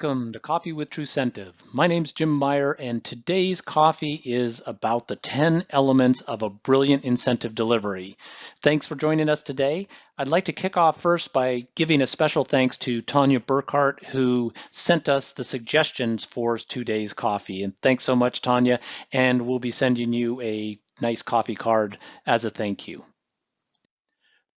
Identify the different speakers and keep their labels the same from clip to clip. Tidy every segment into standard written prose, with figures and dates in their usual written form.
Speaker 1: Welcome to Coffee with TruCentive. My name's Jim Meyer, and today's coffee is about the 10 elements of a brilliant incentive delivery. Thanks for joining us today. I'd like to kick off first by giving a special thanks to Tanya Burkhart, who sent us the suggestions for today's coffee. And thanks so much, Tanya, and we'll be sending you a nice coffee card as a thank you.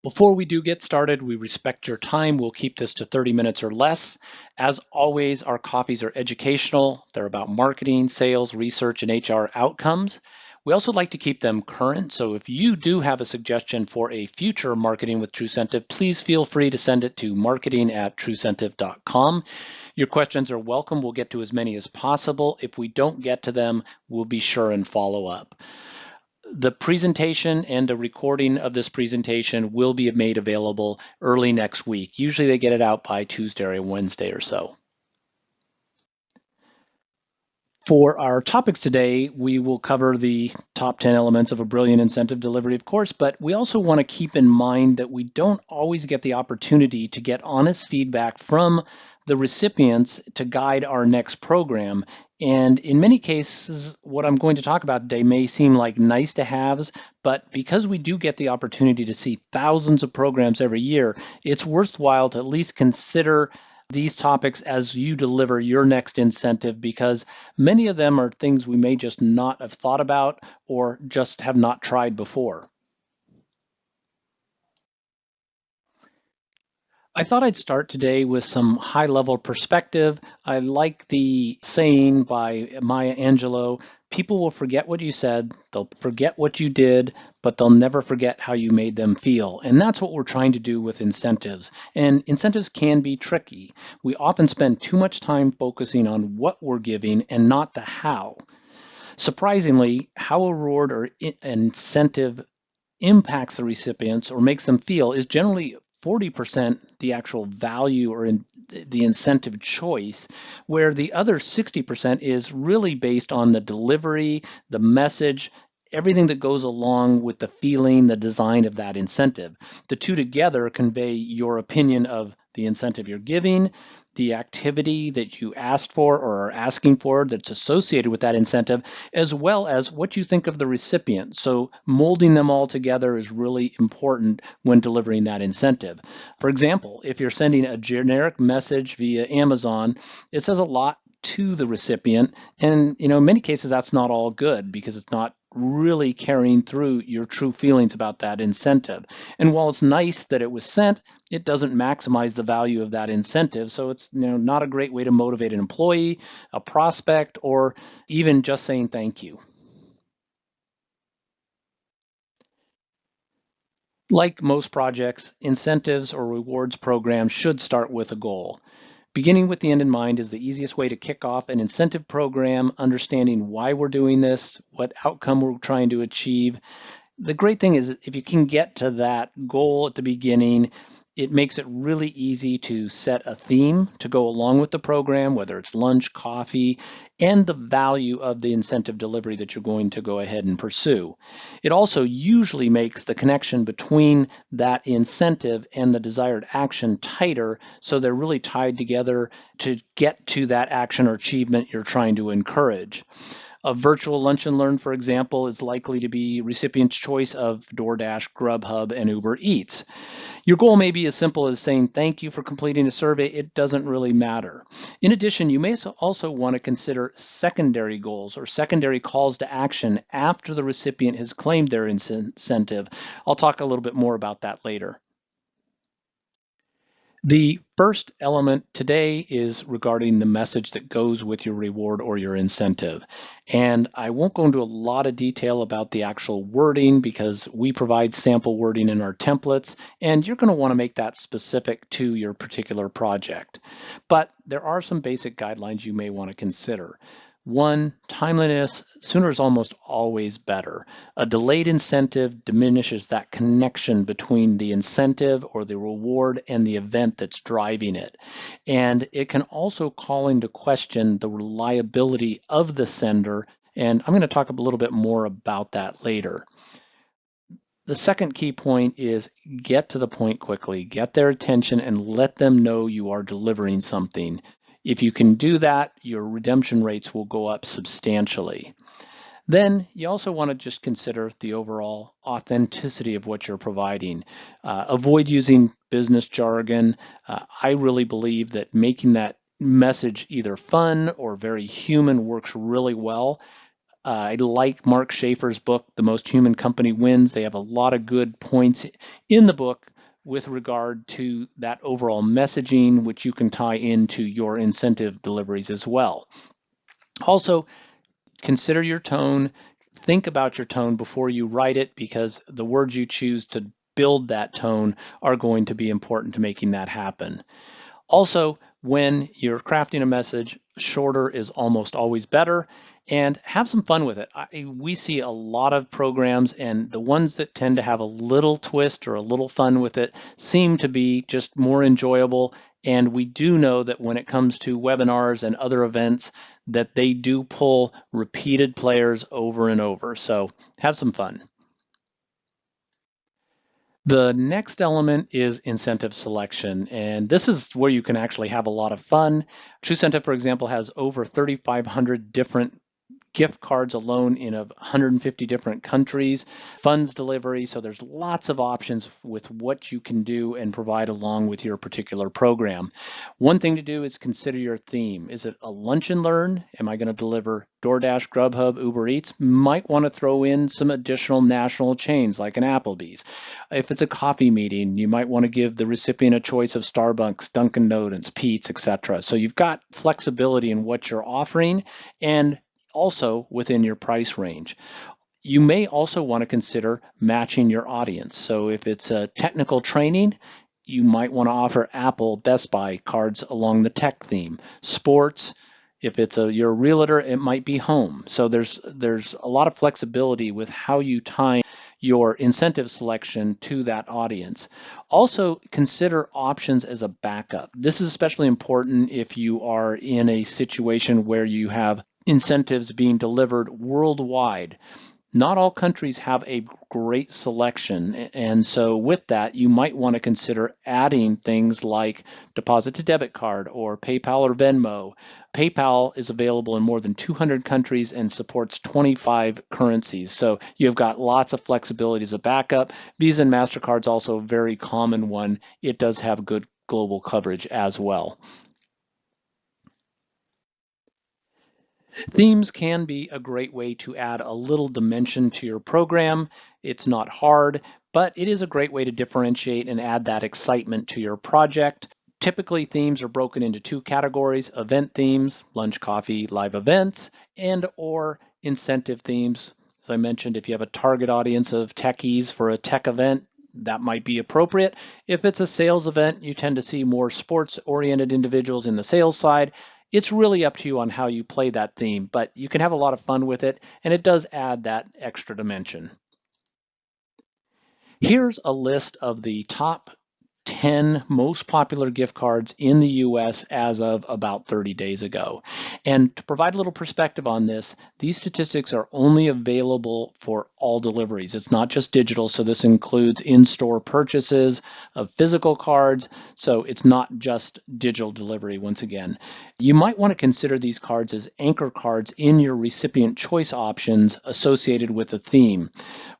Speaker 1: Before we do get started, we respect your time. We'll keep this to 30 minutes or less. As always, our coffees are educational. They're about marketing, sales, research, and HR outcomes. We also like to keep them current, so if you do have a suggestion for a future Marketing with TruCentive, please feel free to send it to marketing@trucentive.com. Your questions are welcome. We'll get to as many as possible. If we don't get to them, we'll be sure and follow up. The presentation and a recording of this presentation will be made available early next week. Usually they get it out by Tuesday or Wednesday or so. For our topics today, we will cover the top 10 elements of a brilliant incentive delivery, of course, but we also want to keep in mind that we don't always get the opportunity to get honest feedback from the recipients to guide our next program. And in many cases, what I'm going to talk about today may seem like nice to haves, but because we do get the opportunity to see thousands of programs every year, it's worthwhile to at least consider these topics as you deliver your next incentive, because many of them are things we may just not have thought about or just have not tried before. I thought I'd start today with some high-level perspective. I like the saying by Maya Angelou, people will forget what you said, they'll forget what you did, but they'll never forget how you made them feel. And that's what we're trying to do with incentives. And incentives can be tricky. We often spend too much time focusing on what we're giving and not the how. Surprisingly, how a reward or incentive impacts the recipients or makes them feel is generally 40% the actual value or the incentive choice, where the other 60% is really based on the delivery, the message, everything that goes along with the feeling, the design of that incentive. The two together convey your opinion of the incentive you're giving, the activity that you asked for or are asking for that's associated with that incentive, as well as what you think of the recipient. So molding them all together is really important when delivering that incentive. For example, if you're sending a generic message via Amazon, it says a lot to the recipient, and in many cases that's not all good because it's not really carrying through your true feelings about that incentive. And while it's nice that it was sent, it doesn't maximize the value of that incentive. So it's not a great way to motivate an employee, a prospect, or even just saying thank you. Like most projects, incentives or rewards programs should start with a goal. Beginning with the end in mind is the easiest way to kick off an incentive program, understanding why we're doing this, what outcome we're trying to achieve. The great thing is if you can get to that goal at the beginning, it makes it really easy to set a theme to go along with the program, whether it's lunch, coffee, and the value of the incentive delivery that you're going to go ahead and pursue. It also usually makes the connection between that incentive and the desired action tighter, so they're really tied together to get to that action or achievement you're trying to encourage. A virtual lunch and learn, for example, is likely to be recipient's choice of DoorDash, Grubhub, and Uber Eats. Your goal may be as simple as saying thank you for completing a survey. It doesn't really matter. In addition, you may also want to consider secondary goals or secondary calls to action after the recipient has claimed their incentive. I'll talk a little bit more about that later. The first element today is regarding the message that goes with your reward or your incentive. And I won't go into a lot of detail about the actual wording because we provide sample wording in our templates, and you're going to want to make that specific to your particular project. But there are some basic guidelines you may want to consider. One, timeliness. Sooner is almost always better. A delayed incentive diminishes that connection between the incentive or the reward and the event that's driving it. And it can also call into question the reliability of the sender. And I'm going to talk a little bit more about that later. The second key point is get to the point quickly, get their attention and let them know you are delivering something. If you can do that, your redemption rates will go up substantially. Then you also want to just consider the overall authenticity of what you're providing. Avoid using business jargon. I really believe that making that message either fun or very human works really well. I like Mark Schaefer's book, The Most Human Company Wins. They have a lot of good points in the book with regard to that overall messaging, which you can tie into your incentive deliveries as well. Also, consider your tone. Think about your tone before you write it, because the words you choose to build that tone are going to be important to making that happen. Also, when you're crafting a message, shorter is almost always better, and have some fun with it. We see a lot of programs, and the ones that tend to have a little twist or a little fun with it seem to be just more enjoyable. And we do know that when it comes to webinars and other events, that they do pull repeated players over and over. So have some fun. The next element is incentive selection, and this is where you can actually have a lot of fun. TruCentive, for example, has over 3,500 different gift cards alone in 150 different countries, funds delivery. So there's lots of options with what you can do and provide along with your particular program. One thing to do is consider your theme. Is it a lunch and learn? Am I going to deliver DoorDash, Grubhub, Uber Eats? Might want to throw in some additional national chains like an Applebee's. If it's a coffee meeting, you might want to give the recipient a choice of Starbucks, Dunkin' Donuts, Pete's, etc. So you've got flexibility in what you're offering, and also within your price range. You may also want to consider matching your audience. So if it's a technical training, you might want to offer Apple, Best Buy cards along the tech theme. Sports, if it's you're a realtor, it might be home. So there's a lot of flexibility with how you time your incentive selection to that audience. Also, consider options as a backup. This is especially important if you are in a situation where you have incentives being delivered worldwide. Not all countries have a great selection, and so with that, you might want to consider adding things like deposit to debit card or PayPal or Venmo. PayPal is available in more than 200 countries and supports 25 currencies, so you've got lots of flexibility as a backup. Visa and MasterCard's also a very common one. It does have good global coverage as well. Themes can be a great way to add a little dimension to your program. It's not hard, but it is a great way to differentiate and add that excitement to your project. Typically, themes are broken into two categories: event themes, lunch, coffee, live events, and or incentive themes. As I mentioned, if you have a target audience of techies for a tech event, that might be appropriate. If it's a sales event, you tend to see more sports-oriented individuals in the sales side. It's really up to you on how you play that theme, but you can have a lot of fun with it, and it does add that extra dimension. Here's a list of the top 10 most popular gift cards in the US as of about 30 days ago. And to provide a little perspective on this, these statistics are only available for all deliveries. It's not just digital, so this includes in-store purchases of physical cards, so it's not just digital delivery once again. You might want to consider these cards as anchor cards in your recipient choice options associated with a theme.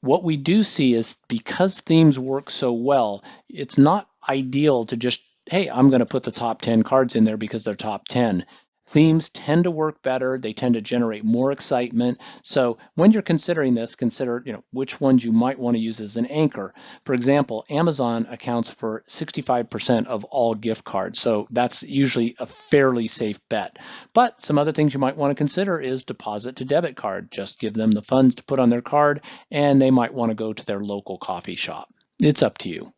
Speaker 1: What we do see is, because themes work so well, it's not ideal to just, hey, I'm going to put the top 10 cards in there because they're top 10. Themes tend to work better. They tend to generate more excitement. So when you're considering this, consider which ones you might want to use as an anchor. For example, Amazon accounts for 65% of all gift cards. So that's usually a fairly safe bet. But some other things you might want to consider is deposit to debit card. Just give them the funds to put on their card, and they might want to go to their local coffee shop. It's up to you.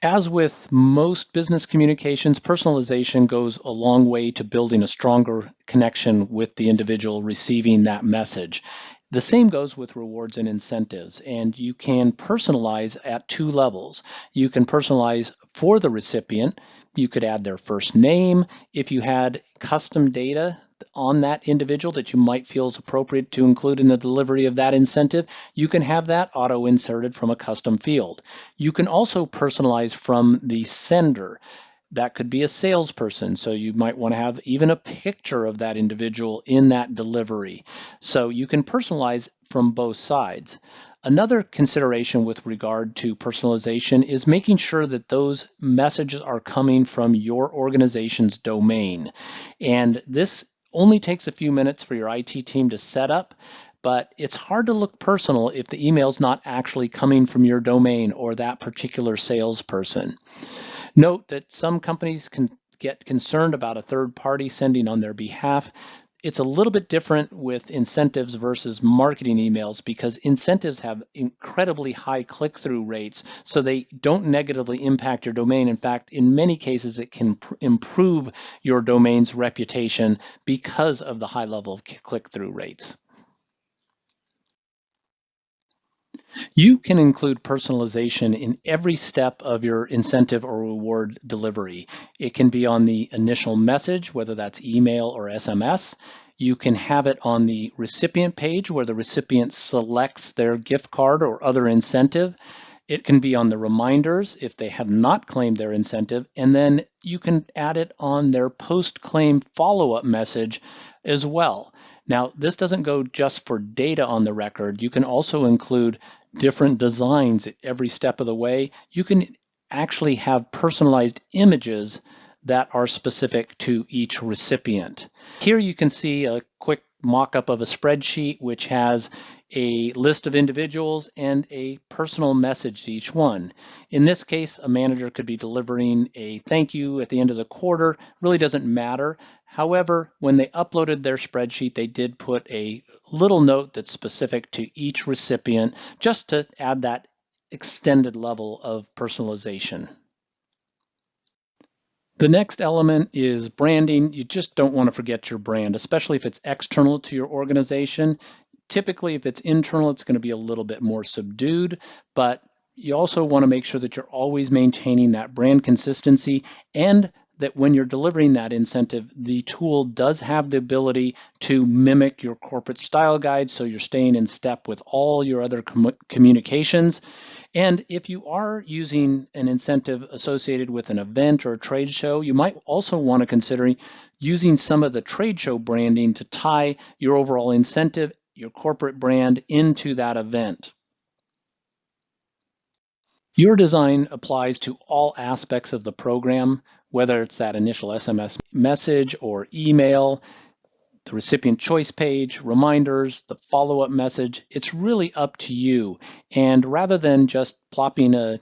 Speaker 1: As with most business communications, personalization goes a long way to building a stronger connection with the individual receiving that message. The same goes with rewards and incentives, and you can personalize at two levels. You can personalize for the recipient. You could add their first name. If you had custom data on that individual that you might feel is appropriate to include in the delivery of that incentive, you can have that auto-inserted from a custom field. You can also personalize from the sender. That could be a salesperson, so you might want to have even a picture of that individual in that delivery. So you can personalize from both sides. Another consideration with regard to personalization is making sure that those messages are coming from your organization's domain. And this only takes a few minutes for your IT team to set up, but it's hard to look personal if the email's not actually coming from your domain or that particular salesperson. Note that some companies can get concerned about a third party sending on their behalf. It's a little bit different with incentives versus marketing emails because incentives have incredibly high click-through rates, so they don't negatively impact your domain. In fact, in many cases, it can improve your domain's reputation because of the high level of click-through rates. You can include personalization in every step of your incentive or reward delivery. It can be on the initial message, whether that's email or SMS. You can have it on the recipient page where the recipient selects their gift card or other incentive. It can be on the reminders if they have not claimed their incentive, and then you can add it on their post-claim follow-up message as well. Now, this doesn't go just for data on the record. You can also include different designs at every step of the way. You can actually have personalized images that are specific to each recipient. Here you can see a quick mock-up of a spreadsheet which has a list of individuals and a personal message to each one. In this case, a manager could be delivering a thank you at the end of the quarter. Really doesn't matter. However, when they uploaded their spreadsheet, they did put a little note that's specific to each recipient just to add that extended level of personalization. The next element is branding. You just don't want to forget your brand, especially if it's external to your organization. Typically, if it's internal, it's going to be a little bit more subdued, but you also want to make sure that you're always maintaining that brand consistency and that when you're delivering that incentive, the tool does have the ability to mimic your corporate style guide, so you're staying in step with all your other communications. And if you are using an incentive associated with an event or a trade show, you might also want to consider using some of the trade show branding to tie your overall incentive, your corporate brand into that event. Your design applies to all aspects of the program, whether it's that initial SMS message or email, the recipient choice page, reminders, the follow-up message. It's really up to you. And rather than just plopping a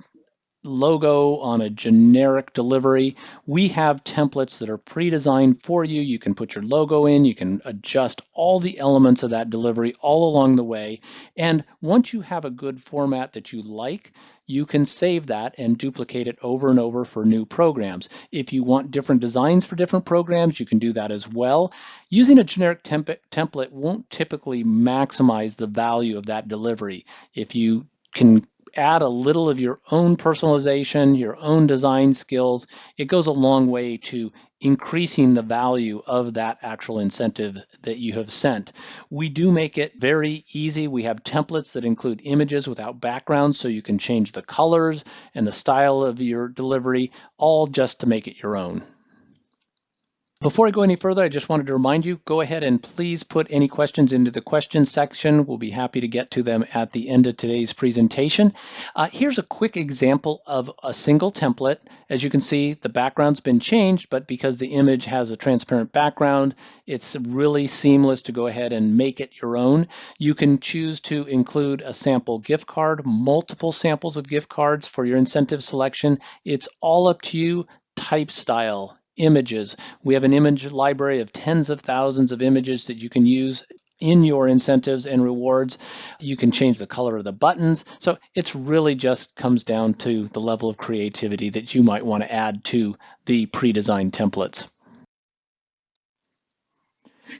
Speaker 1: logo on a generic delivery, we have templates that are pre-designed for you. You can put your logo in, you can adjust all the elements of that delivery all along the way. And once you have a good format that you like, you can save that and duplicate it over and over for new programs. If you want different designs for different programs, you can do that as well. Using a generic template won't typically maximize the value of that delivery. If you can add a little of your own personalization, your own design skills, it goes a long way to increasing the value of that actual incentive that you have sent. We do make it very easy. We have templates that include images without backgrounds, so you can change the colors and the style of your delivery, all just to make it your own. Before I go any further, I just wanted to remind you, go ahead and please put any questions into the questions section. We'll be happy to get to them at the end of today's presentation. Here's a quick example of a single template. As you can see, the background's been changed, but because the image has a transparent background, it's really seamless to go ahead and make it your own. You can choose to include a sample gift card, multiple samples of gift cards for your incentive selection. It's all up to you. Type style, images. We have an image library of tens of thousands of images that you can use in your incentives and rewards. You can change the color of the buttons. So it's really just comes down to the level of creativity that you might want to add to the pre-designed templates.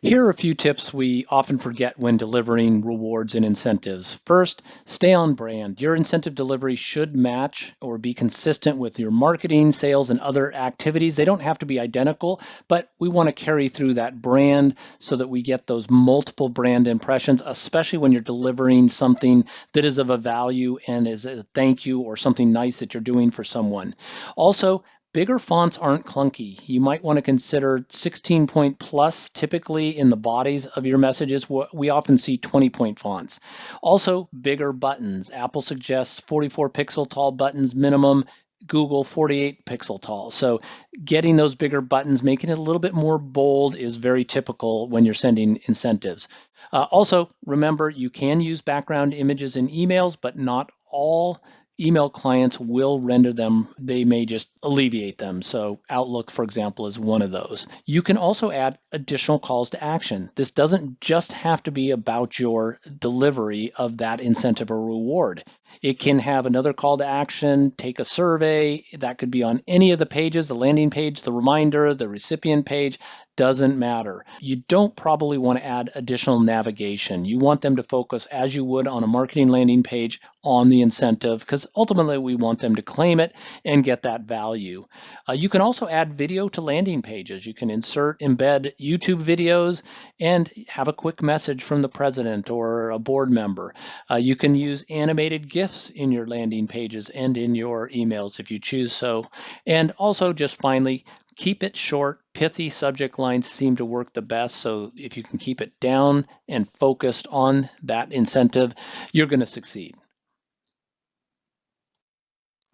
Speaker 1: Here are a few tips we often forget when delivering rewards and incentives. First, stay on brand. Your incentive delivery should match or be consistent with your marketing, sales, and other activities. They don't have to be identical, but we want to carry through that brand so that we get those multiple brand impressions, especially when you're delivering something that is of a value and is a thank you or something nice that you're doing for someone. Also, bigger fonts aren't clunky. You might want to consider 16 point plus typically in the bodies of your messages. We often see 20 point fonts. Also, bigger buttons. Apple suggests 44 pixel tall buttons minimum. Google 48 pixel tall. So getting those bigger buttons, making it a little bit more bold is very typical when you're sending incentives. Also, remember you can use background images in emails, but not all email clients will render them. They may just alleviate them. So Outlook, for example, is one of those. You can also add additional calls to action. This doesn't just have to be about your delivery of that incentive or reward. It can have another call to action, take a survey. That could be on any of the pages, the landing page, the reminder, the recipient page, doesn't matter. You don't probably want to add additional navigation. You want them to focus as you would on a marketing landing page on the incentive because ultimately we want them to claim it and get that value. You can also add video to landing pages. You can embed YouTube videos and have a quick message from the president or a board member. You can use animated GIFs in your landing pages and in your emails if you choose so. And also just finally, keep it short. Pithy subject lines seem to work the best. So if you can keep it down and focused on that incentive, you're going to succeed.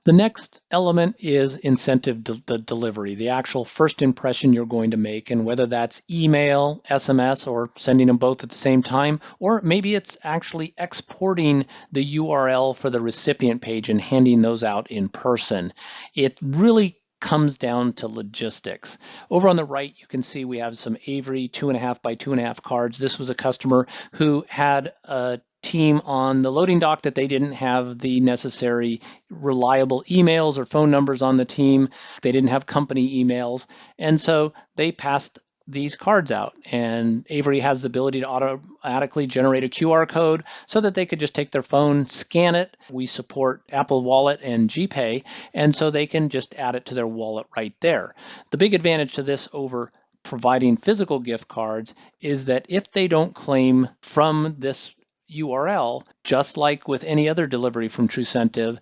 Speaker 1: The next element is incentive delivery, the actual first impression you're going to make, and whether that's email, SMS, or sending them both at the same time, or maybe it's actually exporting the URL for the recipient page and handing those out in person. It really comes down to logistics. Over on the right, you can see we have some Avery 2.5 by 2.5 cards. This was a customer who had a team on the loading dock that they didn't have the necessary reliable emails or phone numbers on the team. They didn't have company emails. And so they passed these cards out, and Avery has the ability to automatically generate a QR code so that they could just take their phone, scan it. We support Apple Wallet and GPay, and so they can just add it to their wallet right there. The big advantage to this over providing physical gift cards is that if they don't claim from this URL, just like with any other delivery from TruCentive,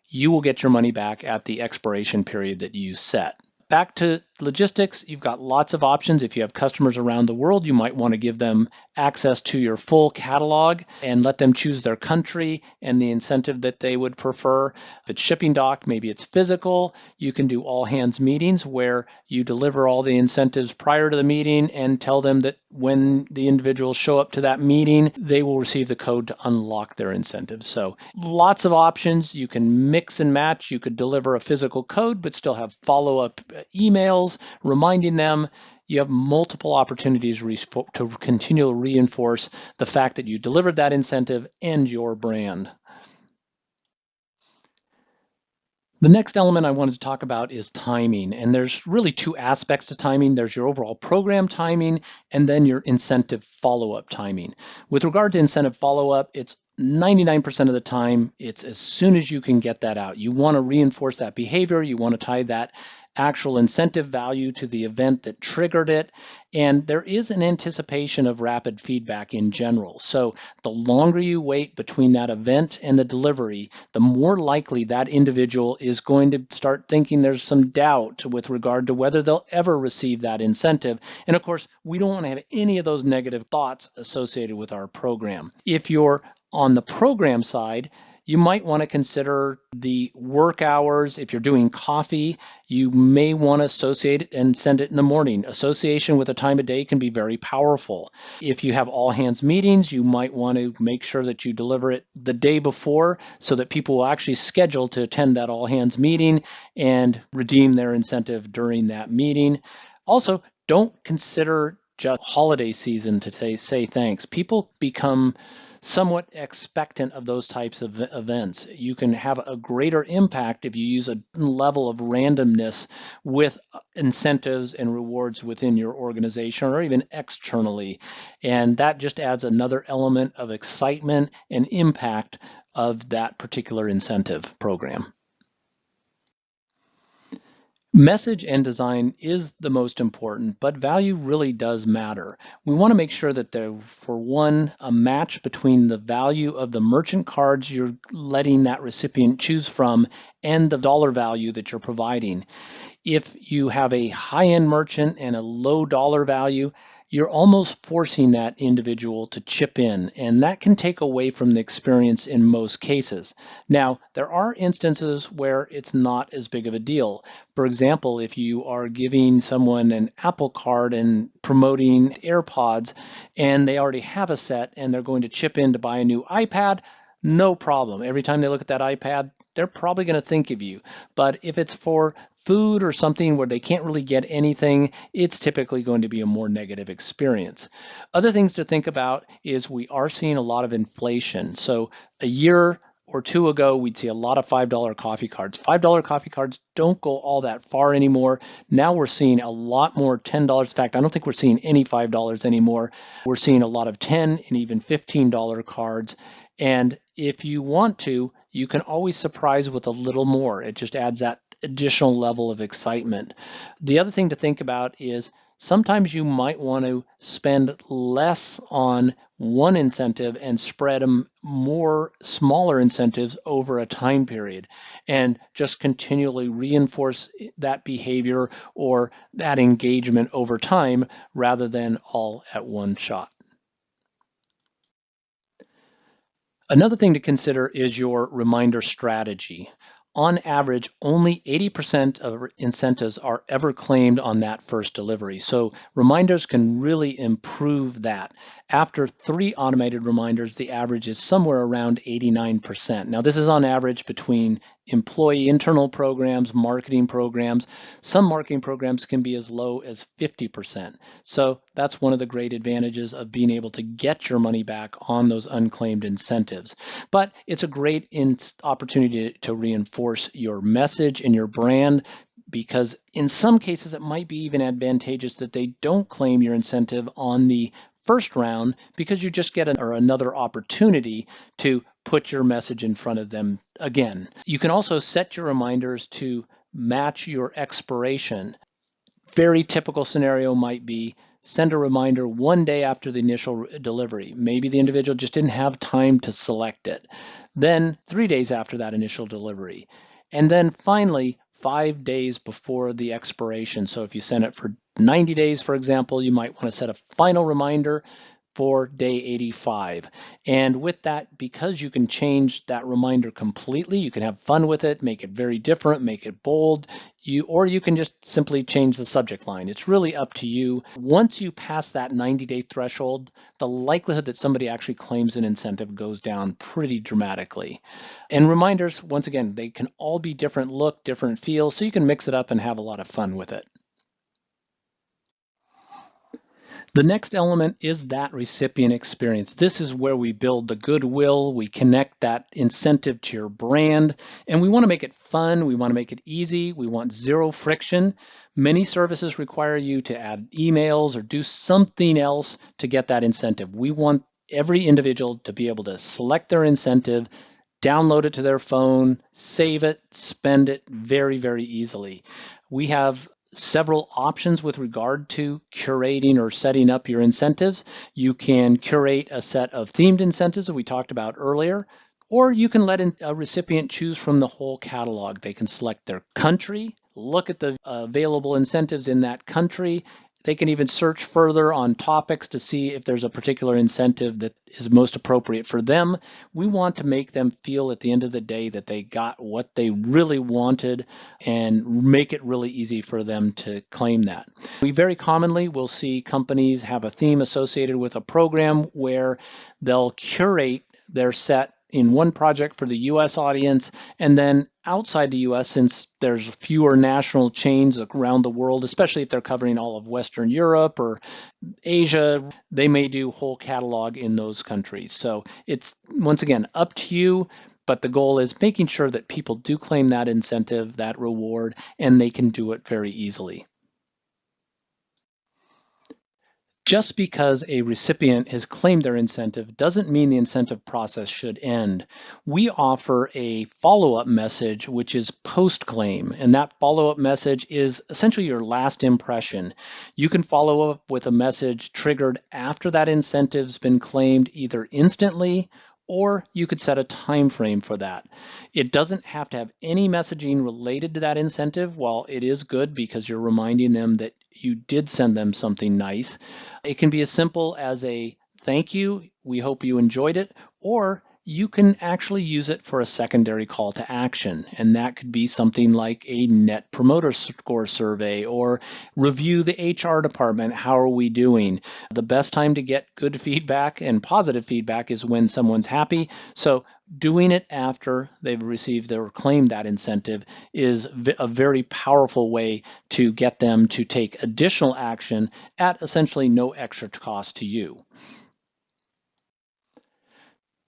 Speaker 1: you will get your money back at the expiration period that you set. Back to logistics, you've got lots of options. If you have customers around the world, you might want to give them access to your full catalog and let them choose their country and the incentive that they would prefer. If it's shipping dock, maybe it's physical. You can do all hands meetings where you deliver all the incentives prior to the meeting and tell them that when the individuals show up to that meeting, they will receive the code to unlock their incentives. So lots of options. You can mix and match. You could deliver a physical code, but still have follow-up emails reminding them. You have multiple opportunities to continue to reinforce the fact that you delivered that incentive and your brand. The next element I wanted to talk about is timing, and there's really two aspects to timing. There's your overall program timing and then your incentive follow-up timing. With regard to incentive follow-up, it's 99% of the time, it's as soon as you can get that out. You want to reinforce that behavior. You want to tie that actual incentive value to the event that triggered it. And there is an anticipation of rapid feedback in general. So the longer you wait between that event and the delivery, the more likely that individual is going to start thinking there's some doubt with regard to whether they'll ever receive that incentive. And of course, we don't want to have any of those negative thoughts associated with our program. If you're on the program side, you might want to consider the work hours. If you're doing coffee, you may want to associate it and send it in the morning. Association with a time of day can be very powerful. If you have all hands meetings, you might want to make sure that you deliver it the day before so that people will actually schedule to attend that all hands meeting and redeem their incentive during that meeting. Also, don't consider just holiday season to say thanks. People become somewhat expectant of those types of events. You can have a greater impact if you use a level of randomness with incentives and rewards within your organization or even externally. And that just adds another element of excitement and impact of that particular incentive program. Message and design is the most important, but value really does matter. We want to make sure that there's, for one, a match between the value of the merchant cards you're letting that recipient choose from and the dollar value that you're providing. If you have a high-end merchant and a low dollar value, you're almost forcing that individual to chip in, and that can take away from the experience in most cases. Now, there are instances where it's not as big of a deal. For example, if you are giving someone an Apple card and promoting AirPods, and they already have a set and they're going to chip in to buy a new iPad, no problem. Every time they look at that iPad, they're probably going to think of you. But if it's for food or something where they can't really get anything, it's typically going to be a more negative experience. Other things to think about is we are seeing a lot of inflation. So a year or two ago, we'd see a lot of $5 coffee cards. $5 coffee cards don't go all that far anymore. Now we're seeing a lot more $10. In fact, I don't think we're seeing any $5 anymore. We're seeing a lot of $10 and even $15 cards. And if you want to, you can always surprise with a little more. It just adds that additional level of excitement. The other thing to think about is sometimes you might want to spend less on one incentive and spread them more smaller incentives over a time period and just continually reinforce that behavior or that engagement over time rather than all at one shot. Another thing to consider is your reminder strategy. On average, only 80% of incentives are ever claimed on that first delivery. So reminders can really improve that. After 3 automated reminders, the average is somewhere around 89%. Now, this is on average between employee internal programs, marketing programs. Some marketing programs can be as low as 50%. So that's one of the great advantages of being able to get your money back on those unclaimed incentives. But it's a great opportunity to reinforce your message and your brand, because in some cases it might be even advantageous that they don't claim your incentive on the first round because you just get another opportunity to put your message in front of them again. You can also set your reminders to match your expiration. Very typical scenario might be send a reminder 1 day after the initial delivery. Maybe the individual just didn't have time to select it. Then 3 days after that initial delivery. And then finally, 5 days before the expiration. So if you send it for 90 days, for example, you might want to set a final reminder for day 85. And with that, because you can change that reminder completely, you can have fun with it, make it very different, make it bold, or you can just simply change the subject line. It's really up to you. Once you pass that 90-day threshold, the likelihood that somebody actually claims an incentive goes down pretty dramatically. And reminders, once again, they can all be different look, different feel, so you can mix it up and have a lot of fun with it. The next element is that recipient experience. This is where we build the goodwill, we connect that incentive to your brand, and we want to make it fun, we want to make it easy, we want zero friction. Many services require you to add emails or do something else to get that incentive. We want every individual to be able to select their incentive, download it to their phone, save it, spend it very, very easily. We have several options with regard to curating or setting up your incentives. You can curate a set of themed incentives that we talked about earlier, or you can let a recipient choose from the whole catalog. They can select their country, look at the available incentives in that country. They can even search further on topics to see if there's a particular incentive that is most appropriate for them. We want to make them feel at the end of the day that they got what they really wanted and make it really easy for them to claim that. We very commonly will see companies have a theme associated with a program where they'll curate their set in one project for the US audience, and then outside the US, since there's fewer national chains around the world, especially if they're covering all of Western Europe or Asia, they may do whole catalog in those countries. So it's, once again, up to you, but the goal is making sure that people do claim that incentive, that reward, and they can do it very easily. Just because a recipient has claimed their incentive doesn't mean the incentive process should end. We offer a follow-up message, which is post-claim, and that follow-up message is essentially your last impression. You can follow up with a message triggered after that incentive's been claimed, either instantly, or you could set a time frame for that. It doesn't have to have any messaging related to that incentive. While it is good because you're reminding them that you did send them something nice, it can be as simple as a thank you, we hope you enjoyed it, or you can actually use it for a secondary call to action. And that could be something like a net promoter score survey or review the HR department. How are we doing? The best time to get good feedback and positive feedback is when someone's happy. So doing it after they've received or claimed that incentive is a very powerful way to get them to take additional action at essentially no extra cost to you.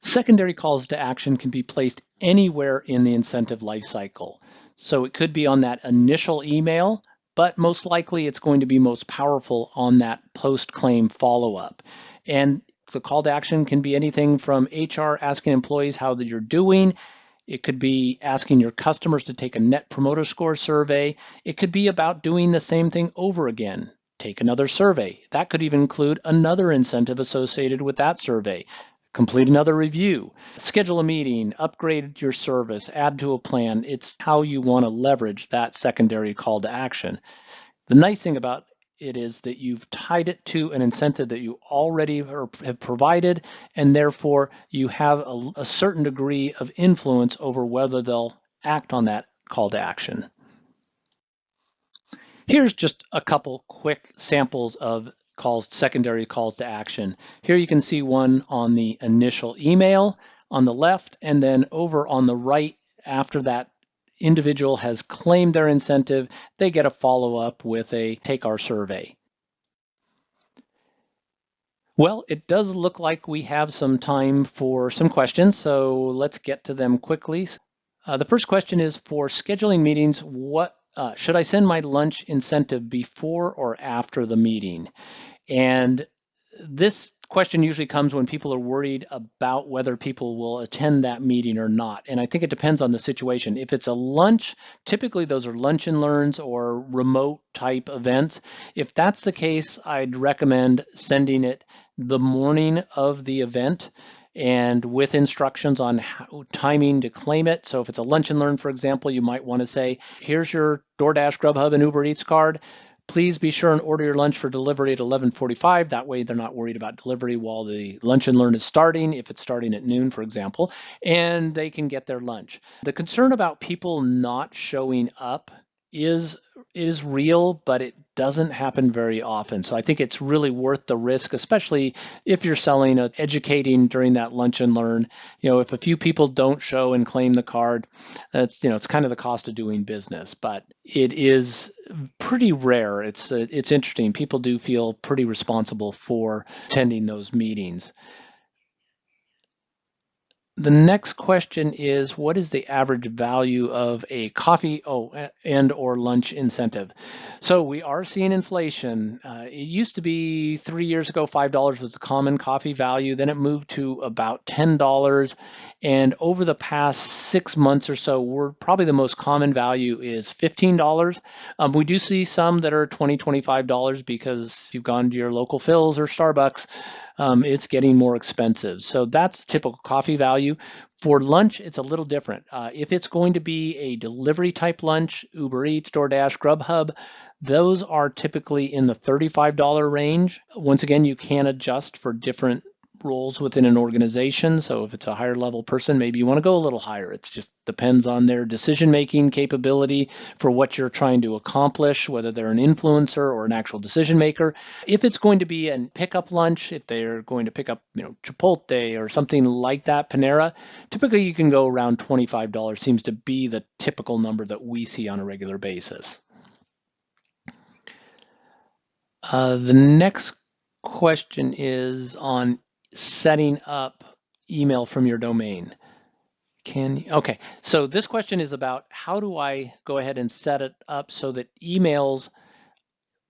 Speaker 1: Secondary calls to action can be placed anywhere in the incentive lifecycle. So it could be on that initial email, but most likely it's going to be most powerful on that post-claim follow-up. And the call to action can be anything from HR asking employees how you're doing. It could be asking your customers to take a net promoter score survey. It could be about doing the same thing over again. Take another survey. That could even include another incentive associated with that survey. Complete another review, schedule a meeting, upgrade your service, add to a plan. It's how you want to leverage that secondary call to action. The nice thing about it is that you've tied it to an incentive that you already have provided, and therefore you have a certain degree of influence over whether they'll act on that call to action. Here's just a couple quick samples of secondary calls to action. Here you can see one on the initial email on the left, and then over on the right, after that individual has claimed their incentive, they get a follow-up with a take our survey. Well, it does look like we have some time for some questions, so let's get to them quickly. The first question is, for scheduling meetings, should I send my lunch incentive before or after the meeting? And this question usually comes when people are worried about whether people will attend that meeting or not. And I think it depends on the situation. If it's a lunch, typically those are lunch and learns or remote type events. If that's the case, I'd recommend sending it the morning of the event and with instructions on timing to claim it. So if it's a lunch and learn, for example, you might want to say, here's your DoorDash, Grubhub, and Uber Eats card. Please be sure and order your lunch for delivery at 11:45. That way they're not worried about delivery while the lunch and learn is starting, if it's starting at noon, for example, and they can get their lunch. The concern about people not showing up is real, but it doesn't happen very often. So I think it's really worth the risk, especially if you're selling, educating during that lunch and learn. If a few people don't show and claim the card, that's, it's kind of the cost of doing business, but it is pretty rare. It's interesting. People do feel pretty responsible for attending those meetings. The next question is, what is the average value of a coffee and or lunch incentive? So we are seeing inflation. It used to be 3 years ago, $5 was the common coffee value. Then it moved to about $10. And over the past 6 months or so, probably the most common value is $15. We do see some that are $20, $25 because you've gone to your local Phil's or Starbucks. It's getting more expensive. So that's typical coffee value. For lunch, it's a little different. If it's going to be a delivery type lunch, Uber Eats, DoorDash, Grubhub, those are typically in the $35 range. Once again, you can adjust for different roles within an organization. So if it's a higher level person, maybe you want to go a little higher. It just depends on their decision-making capability for what you're trying to accomplish, whether they're an influencer or an actual decision maker. If it's going to be a pickup lunch, if they're going to pick up, Chipotle or something like that, Panera, typically you can go around $25 seems to be the typical number that we see on a regular basis. The next question is on setting up email from your domain. Okay, so this question is about how do I go ahead and set it up so that emails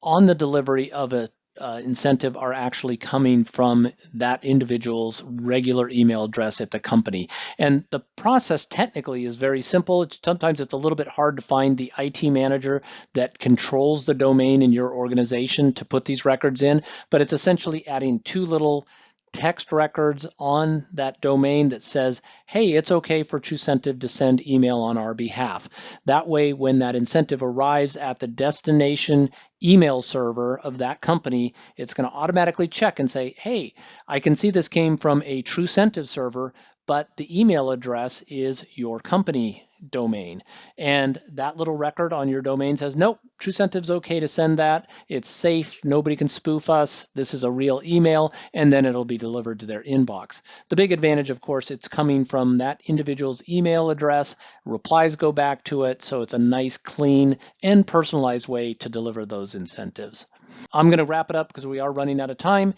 Speaker 1: on the delivery of a incentive are actually coming from that individual's regular email address at the company. And the process technically is very simple. Sometimes it's a little bit hard to find the IT manager that controls the domain in your organization to put these records in, but it's essentially adding two little text records on that domain that says, hey, it's okay for TruCentive to send email on our behalf. That way, when that incentive arrives at the destination email server of that company, it's going to automatically check and say, hey, I can see this came from a TruCentive server, but the email address is your company domain. And that little record on your domain says, nope, TruCentive's okay to send that. It's safe. Nobody can spoof us. This is a real email, and then it'll be delivered to their inbox. The big advantage, of course, it's coming from that individual's email address. Replies go back to it, so it's a nice, clean, and personalized way to deliver those incentives. I'm going to wrap it up because we are running out of time.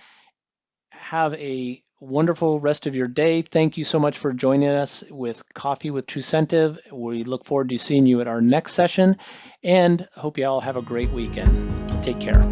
Speaker 1: Have a wonderful rest of your day. Thank you so much for joining us with Coffee with TruCentive. We look forward to seeing you at our next session and hope you all have a great weekend. Take care.